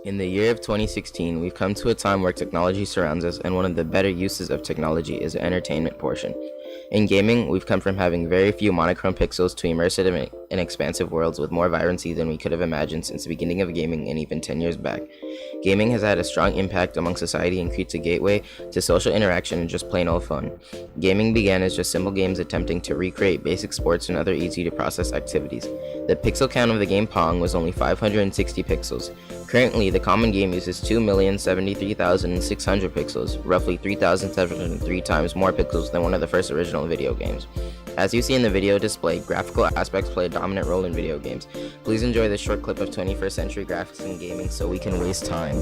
In the year of 2016, we've come to a time where technology surrounds us, and one of the better uses of technology is the entertainment portion. In gaming, we've come from having very few monochrome pixels to immersive and expansive worlds with more vibrancy than we could have imagined since the beginning of gaming and even 10 years back. Gaming has had a strong impact among society and creates a gateway to social interaction and just plain old fun. Gaming began as just simple games attempting to recreate basic sports and other easy to process activities. The pixel count of the game Pong was only 560 pixels. Currently, the common game uses 2,073,600 pixels, roughly 3,703 times more pixels than one of the first original video games. As you see in the video display, graphical aspects play a dominant role in video games. Please enjoy this short clip of 21st century graphics in gaming so we can waste time.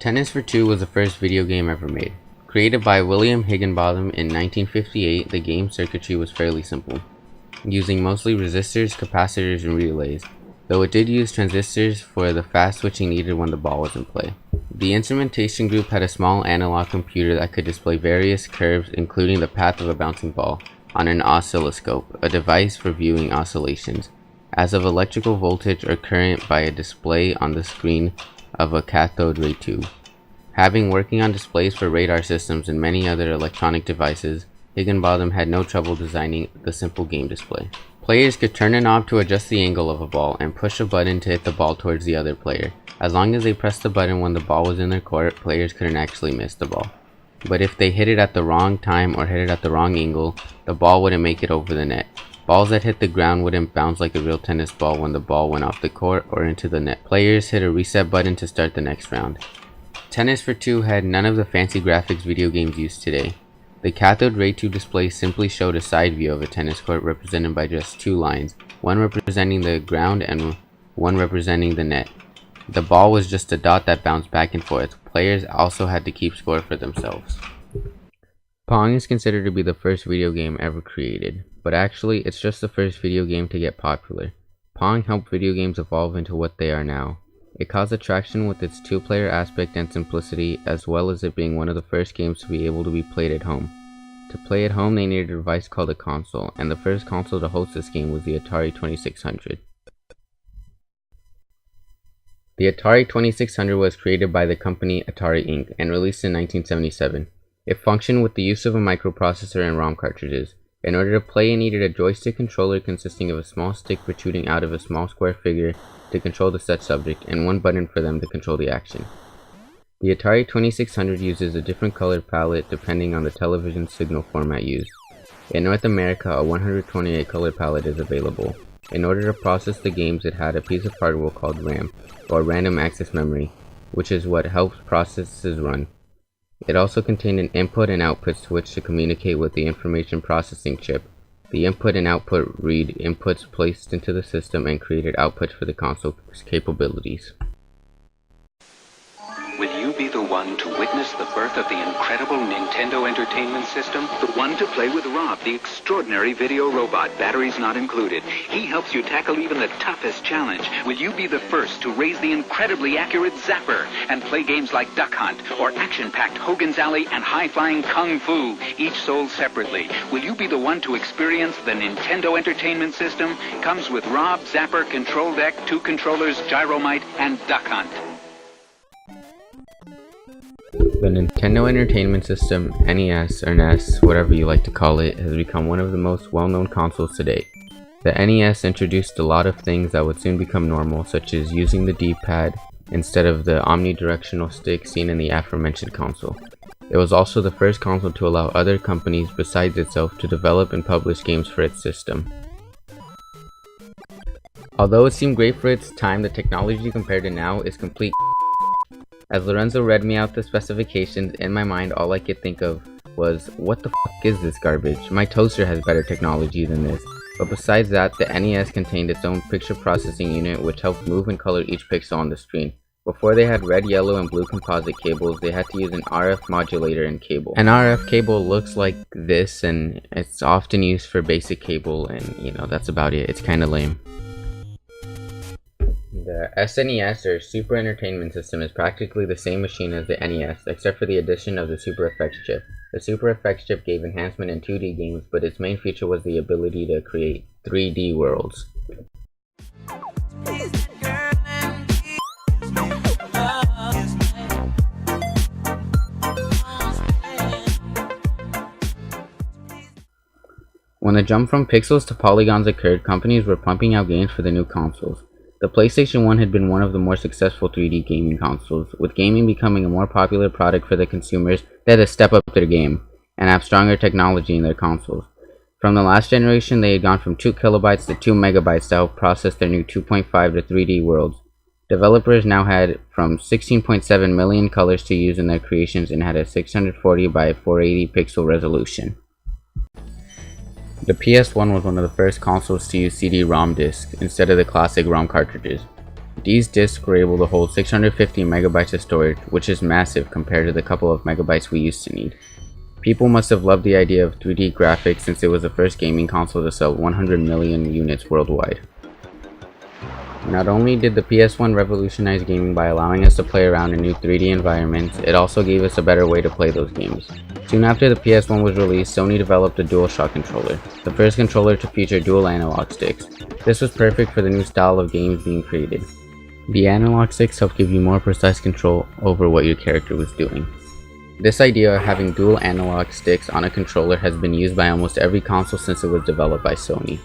Tennis for Two was the first video game ever made. Created by William Higginbotham in 1958, the game circuitry was fairly simple, using mostly resistors, capacitors, and relays, though it did use transistors for the fast switching needed when the ball was in play. The instrumentation group had a small analog computer that could display various curves, including the path of a bouncing ball, on an oscilloscope, a device for viewing oscillations, as of electrical voltage or current by a display on the screen of a cathode ray tube. Having working on displays for radar systems and many other electronic devices, Higginbotham had no trouble designing the simple game display. Players could turn a knob to adjust the angle of a ball and push a button to hit the ball towards the other player. As long as they pressed the button when the ball was in their court, players couldn't actually miss the ball. But if they hit it at the wrong time or hit it at the wrong angle, the ball wouldn't make it over the net. Balls that hit the ground wouldn't bounce like a real tennis ball when the ball went off the court or into the net. Players hit a reset button to start the next round. Tennis for Two had none of the fancy graphics video games used today. The cathode ray tube display simply showed a side view of a tennis court represented by just two lines, one representing the ground and one representing the net. The ball was just a dot that bounced back and forth. Players also had to keep score for themselves. Pong is considered to be the first video game ever created, but actually it's just the first video game to get popular. Pong helped video games evolve into what they are now. It caused attraction with its two-player aspect and simplicity, as well as it being one of the first games to be able to be played at home. To play at home, they needed a device called a console, and the first console to host this game was the Atari 2600. The Atari 2600 was created by the company Atari Inc. and released in 1977. It functioned with the use of a microprocessor and ROM cartridges. In order to play, it needed a joystick controller consisting of a small stick protruding out of a small square figure to control the set subject, and one button for them to control the action. The Atari 2600 uses a different color palette depending on the television signal format used. In North America, a 128 color palette is available. In order to process the games, it had a piece of hardware called RAM, or random access memory, which is what helps processes run. It also contained an input and output switch to communicate with the information processing chip. The input and output read inputs placed into the system and created outputs for the console's capabilities. Will you be the one to witness the birth of the incredible Nintendo Entertainment System? The one to play with Rob, the extraordinary video robot, batteries not included. He helps you tackle even the toughest challenge. Will you be the first to raise the incredibly accurate Zapper and play games like Duck Hunt or action-packed Hogan's Alley and high-flying Kung Fu, each sold separately? Will you be the one to experience the Nintendo Entertainment System? Comes with Rob, Zapper, Control Deck, 2 controllers, Gyromite, and Duck Hunt. The Nintendo Entertainment System, NES or NES, whatever you like to call it, has become one of the most well-known consoles to date. The NES introduced a lot of things that would soon become normal, such as using the D-pad instead of the omnidirectional stick seen in the aforementioned console. It was also the first console to allow other companies besides itself to develop and publish games for its system. Although it seemed great for its time, the technology compared to now is complete. As Lorenzo read me out the specifications, in my mind all I could think of was, what the f is this garbage? My toaster has better technology than this. But besides that, the NES contained its own picture processing unit which helped move and color each pixel on the screen. Before they had red, yellow, and blue composite cables, they had to use an RF modulator and cable. An RF cable looks like this, and it's often used for basic cable, and that's about it. It's kinda lame. The SNES, or Super Entertainment System, is practically the same machine as the NES, except for the addition of the Super Effects chip. The Super Effects chip gave enhancement in 2D games, but its main feature was the ability to create 3D worlds. When the jump from pixels to polygons occurred, companies were pumping out games for the new consoles. The PlayStation 1 had been one of the more successful 3D gaming consoles. With gaming becoming a more popular product for the consumers, they had to step up their game and have stronger technology in their consoles. From the last generation, they had gone from 2 kilobytes to 2 megabytes to help process their new 2.5 to 3D worlds. Developers now had from 16.7 million colors to use in their creations and had a 640 by 480 pixel resolution. The PS1 was one of the first consoles to use CD-ROM discs instead of the classic ROM cartridges. These discs were able to hold 650 megabytes of storage, which is massive compared to the couple of megabytes we used to need. People must have loved the idea of 3D graphics since it was the first gaming console to sell 100 million units worldwide. Not only did the PS1 revolutionize gaming by allowing us to play around in new 3D environments, it also gave us a better way to play those games. Soon after the PS1 was released, Sony developed a DualShock controller, the first controller to feature dual analog sticks. This was perfect for the new style of games being created. The analog sticks help give you more precise control over what your character was doing. This idea of having dual analog sticks on a controller has been used by almost every console since it was developed by Sony.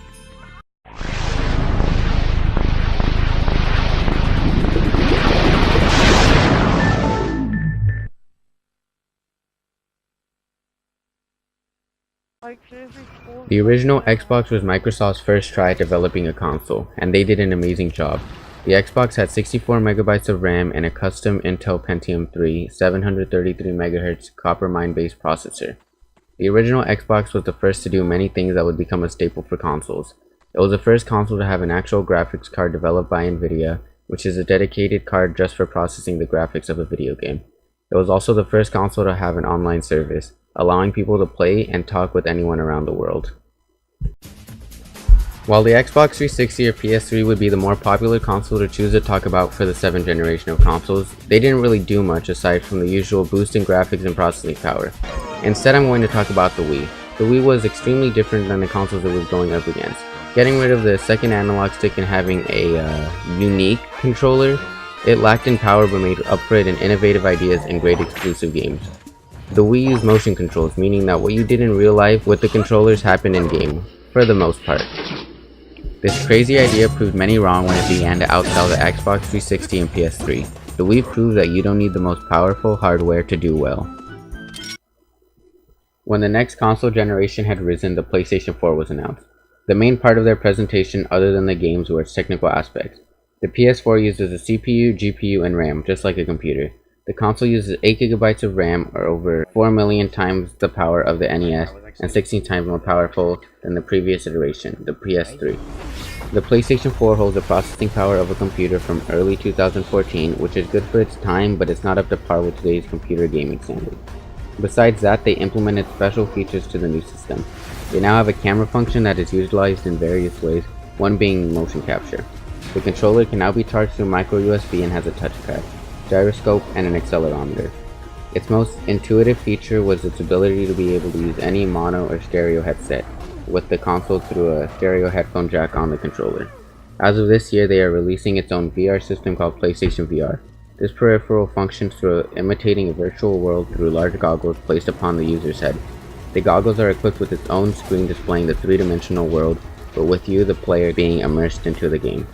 The original Xbox was Microsoft's first try at developing a console, and they did an amazing job. The Xbox had 64 megabytes of RAM and a custom Intel Pentium 3 733 MHz Coppermine-based processor. The original Xbox was the first to do many things that would become a staple for consoles. It was the first console to have an actual graphics card developed by Nvidia, which is a dedicated card just for processing the graphics of a video game. It was also the first console to have an online service, allowing people to play and talk with anyone around the world. While the Xbox 360 or PS3 would be the more popular console to choose to talk about for the 7th generation of consoles, they didn't really do much aside from the usual boost in graphics and processing power. Instead, I'm going to talk about the Wii. The Wii was extremely different than the consoles it was going up against. Getting rid of the second analog stick and having a unique controller, it lacked in power but made up for it in innovative ideas and great exclusive games. The Wii used motion controls, meaning that what you did in real life with the controllers happened in-game, for the most part. This crazy idea proved many wrong when it began to outsell the Xbox 360 and PS3. The Wii proved that you don't need the most powerful hardware to do well. When the next console generation had risen, the PlayStation 4 was announced. The main part of their presentation, other than the games, were its technical aspects. The PS4 uses a CPU, GPU, and RAM, just like a computer. The console uses 8 GB of RAM, or over 4 million times the power of the NES, and 16 times more powerful than the previous iteration, the PS3. The PlayStation 4 holds the processing power of a computer from early 2014, which is good for its time, but it's not up to par with today's computer gaming standards. Besides that, they implemented special features to the new system. They now have a camera function that is utilized in various ways, one being motion capture. The controller can now be charged through micro USB and has a touchpad, gyroscope, and an accelerometer. Its most intuitive feature was its ability to be able to use any mono or stereo headset with the console through a stereo headphone jack on the controller. As of this year, they are releasing its own VR system called PlayStation VR. This peripheral functions through imitating a virtual world through large goggles placed upon the user's head. The goggles are equipped with its own screen displaying the three-dimensional world, but with you, the player, being immersed into the game.